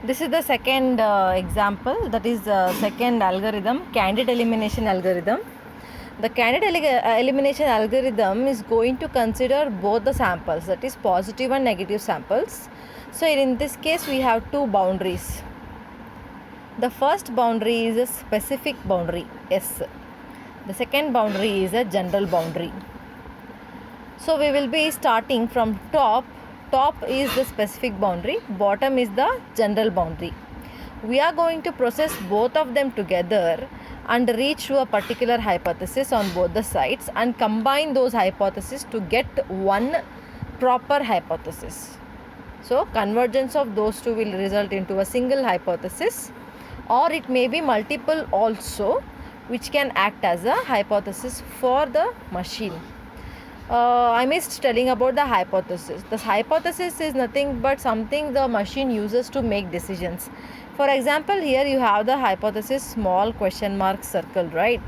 This is the second example, that is the second algorithm, candidate elimination algorithm. The candidate elimination algorithm is going to consider both the samples, that is positive and negative samples. So in this case we have two boundaries. The first boundary is a specific boundary, S. The second boundary is a general boundary. So we will be starting from top. Top is the specific boundary, bottom is the general boundary. We are going to process both of them together and reach to a particular hypothesis on both the sides and combine those hypotheses to get one proper hypothesis. So convergence of those two will result into a single hypothesis, or it may be multiple also, which can act as a hypothesis for the machine. I missed telling about the hypothesis. The hypothesis is nothing but something the machine uses to make decisions. For example, here you have the hypothesis small question mark circle, right?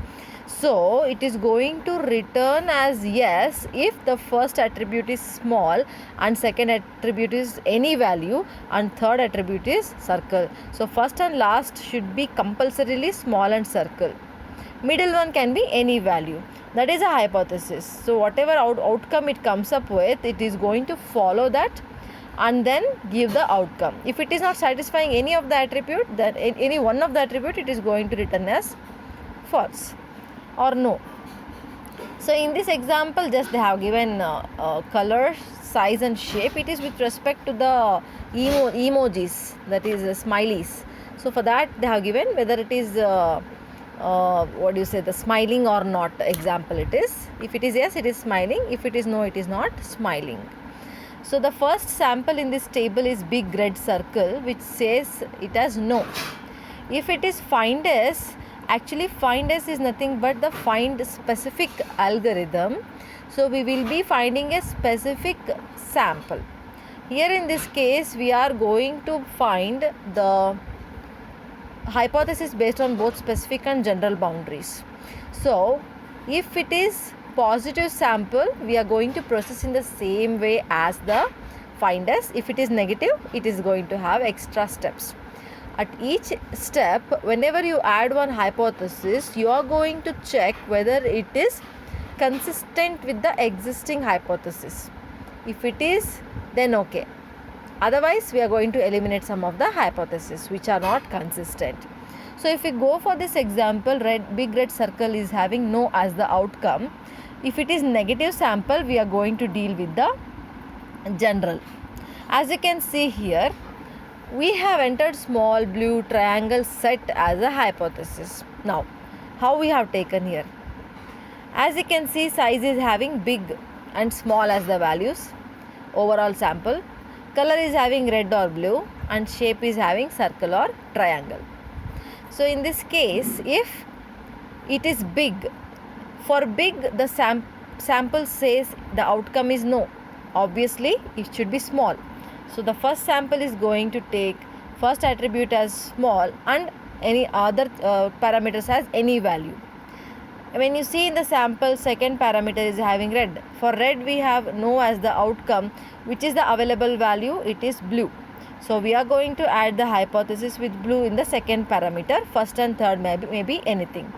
So it is going to return as yes if the first attribute is small and second attribute is any value and third attribute is circle. So first and last should be compulsorily small and circle. Middle one can be any value. That is a hypothesis. So whatever outcome it comes up with, it is going to follow that and then give the outcome. If it is not satisfying any of the attribute, then any one of the attribute, it is going to return as false or no. So in this example, just they have given color, size and shape. It is with respect to the emojis, that is smileys. So for that they have given whether it is the smiling or not example it is. If it is yes, it is smiling. If it is no, it is not smiling. So the first sample in this table is big red circle, which says it has no. If it is find S, actually find S is nothing but the find specific algorithm. So we will be finding a specific sample. Here in this case we are going to find the hypothesis based on both specific and general boundaries. So if it is positive sample, we are going to process in the same way as the find S. If it is negative, it is going to have extra steps. At each step, whenever you add one hypothesis, you are going to check whether it is consistent with the existing hypothesis. If it is, then okay. Otherwise, we are going to eliminate some of the hypotheses which are not consistent. So if we go for this example, big red circle is having no as the outcome. If it is negative sample, we are going to deal with the general. As you can see here, we have entered small blue triangle set as a hypothesis. Now, how we have taken here? As you can see, size is having big and small as the values. Overall sample. Color is having red or blue and shape is having circle or triangle. So in this case, if it is big, for big the sample says the outcome is no. Obviously it should be small. So the first sample is going to take first attribute as small and any other parameters as any value. When you see in the sample, second parameter is having red. For red we have no as the outcome, which is the available value, it is blue. So we are going to add the hypothesis with blue in the second parameter. First and third may be anything.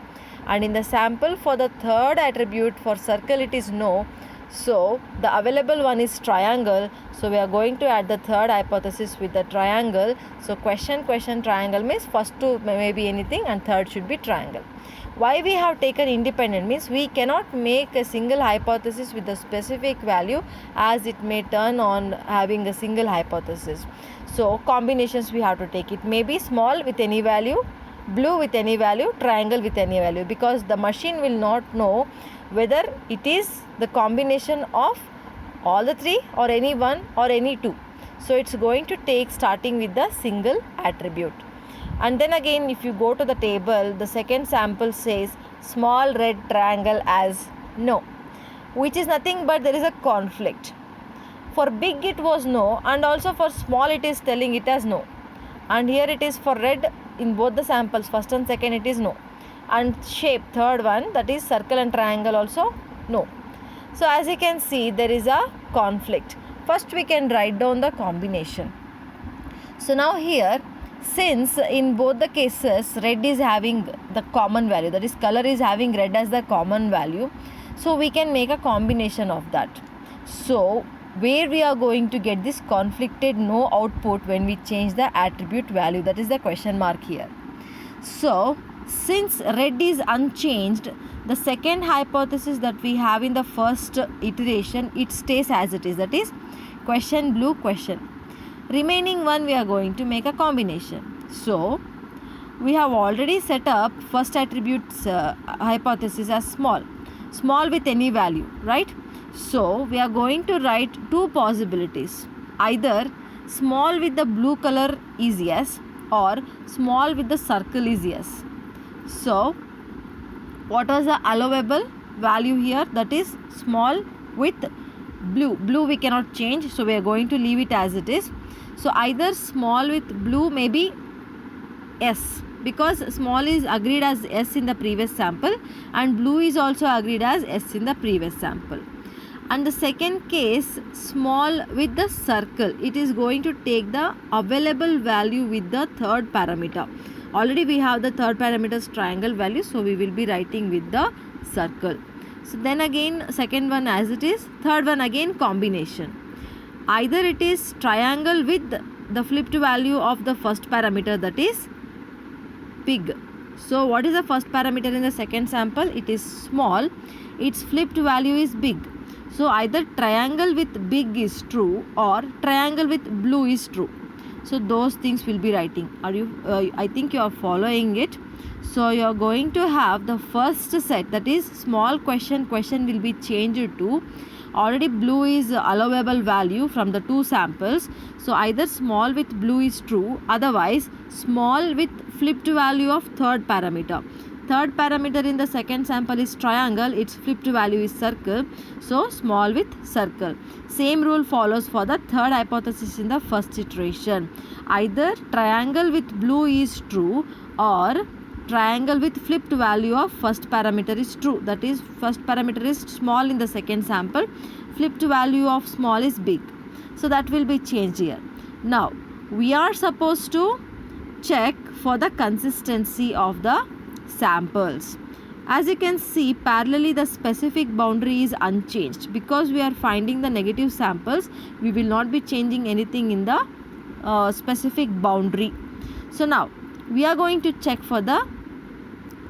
And in the sample for the third attribute, for circle it is no. So the available one is triangle. So we are going to add the third hypothesis with the triangle. So question triangle means first two may be anything and third should be triangle. Why we have taken independent means we cannot make a single hypothesis with a specific value, as it may turn on having a single hypothesis. So combinations we have to take. It may be small with any value, blue with any value, triangle with any value, because the machine will not know whether it is the combination of all the three or any one or any two. So it's going to take starting with the single attribute. And then again, if you go to the table, the second sample says small red triangle as no, which is nothing but there is a conflict. For big it was no, and also for small it is telling it as no. And here it is for red in both the samples, first and second it is no. And shape, third one, that is circle and triangle also no. So as you can see, there is a conflict. First we can write down the combination. So now here Since in both the cases red is having the common value, that is color is having red as the common value, so we can make a combination of that. So where we are going to get this conflicted no output when we change the attribute value, that is the question mark here. So since red is unchanged, the second hypothesis that we have in the first iteration, it stays as it is, that is question blue question. Remaining one we are going to make a combination. So we have already set up first attribute's hypothesis as small with any value, right? So we are going to write two possibilities. Either small with the blue color is yes, or small with the circle is yes. So what was the allowable value here? That is small with blue we cannot change, so we are going to leave it as it is. So either small with blue may be S, because small is agreed as S in the previous sample and blue is also agreed as S in the previous sample. And the second case, small with the circle, it is going to take the available value with the third parameter. Already we have the third parameter's triangle value, so we will be writing with the circle. So then again second one as it is, third one again combination. Either it is triangle with the flipped value of the first parameter, that is big. So what is the first parameter in the second sample? It is small. Its flipped value is big. So either triangle with big is true or triangle with blue is true. So those things will be writing. Are you? I think you are following it. So you are going to have the first set, that is small question will be changed to already blue is allowable value from the two samples. So either small with blue is true, otherwise small with flipped value of third parameter. Third parameter in the second sample is triangle, its flipped value is circle, so small with circle. Same rule follows for the third hypothesis in the first iteration. Either triangle with blue is true or triangle with flipped value of first parameter is true, that is first parameter is small in the second sample, flipped value of small is big. So that will be changed here. Now we are supposed to check for the consistency of the samples. As you can see, parallelly the specific boundary is unchanged. Because we are finding the negative samples, we will not be changing anything in the specific boundary. So now we are going to check for the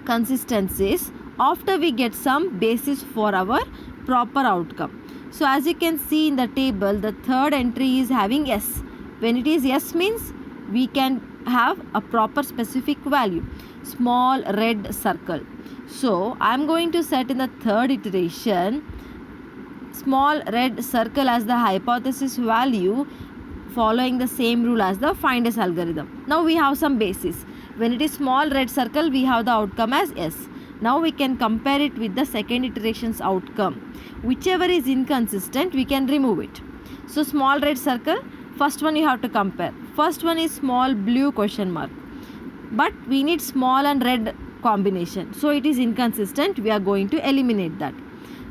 consistencies after we get some basis for our proper outcome. So as you can see in the table, the third entry is having S. When it is S means we can have a proper specific value, small red circle. So I am going to set in the third iteration small red circle as the hypothesis value, following the same rule as the find S algorithm. Now we have some basis. When it is small red circle, we have the outcome as S. Now we can compare it with the second iteration's outcome. Whichever is inconsistent, we can remove it. So small red circle, first one you have to compare. First one is small blue question mark. But we need small and red combination. So it is inconsistent. We are going to eliminate that.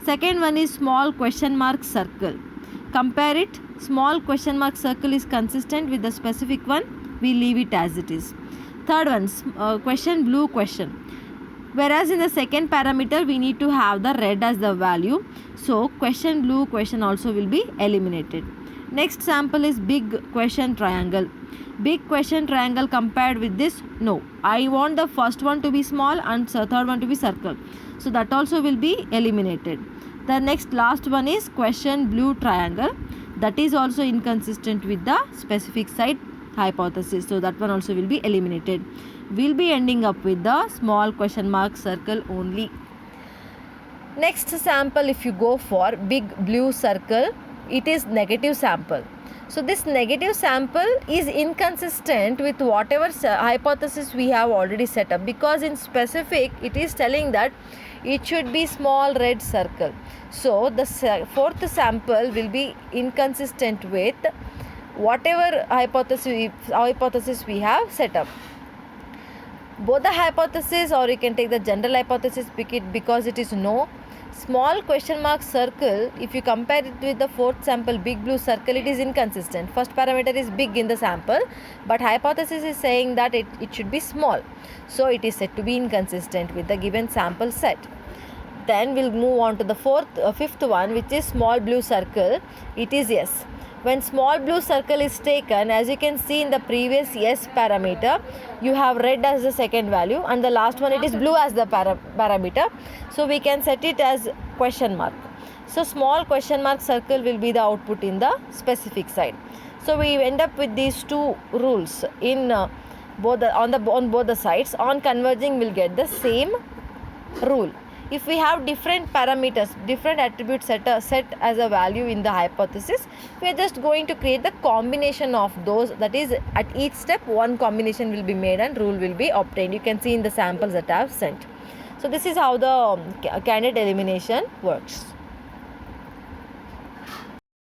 Second one is small question mark circle. Compare it. Small question mark circle is consistent with the specific one. We leave it as it is. Third one, question blue question. Whereas in the second parameter, we need to have the red as the value. So question blue question also will be eliminated. Next sample is big question triangle. Big question triangle compared with this, no. I want the first one to be small and third one to be circle. So that also will be eliminated. The next last one is question blue triangle. That is also inconsistent with the specific site hypothesis. So that one also will be eliminated. We'll be ending up with the small question mark circle only. Next sample, if you go for big blue circle, it is negative sample. So this negative sample is inconsistent with whatever hypothesis we have already set up, because in specific it is telling that it should be small red circle. So the fourth sample will be inconsistent with whatever hypothesis we have set up. Both the hypothesis, or you can take the general hypothesis because it is no. Small question mark circle, if you compare it with the fourth sample big blue circle, it is inconsistent. First parameter is big in the sample, but hypothesis is saying that it should be small. So it is said to be inconsistent with the given sample set. Then we'll move on to the fifth one, which is small blue circle. It is yes. When small blue circle is taken, as you can see in the previous yes parameter, you have red as the second value, and the last one it is blue as the parameter. So we can set it as question mark. So small question mark circle will be the output in the specific side. So we end up with these two rules in on both the sides. On converging, we'll get the same rule. If we have different parameters, different attributes set as a value in the hypothesis, we are just going to create the combination of those. That is, at each step one combination will be made and rule will be obtained. You can see in the samples that I have sent. So this is how the candidate elimination works.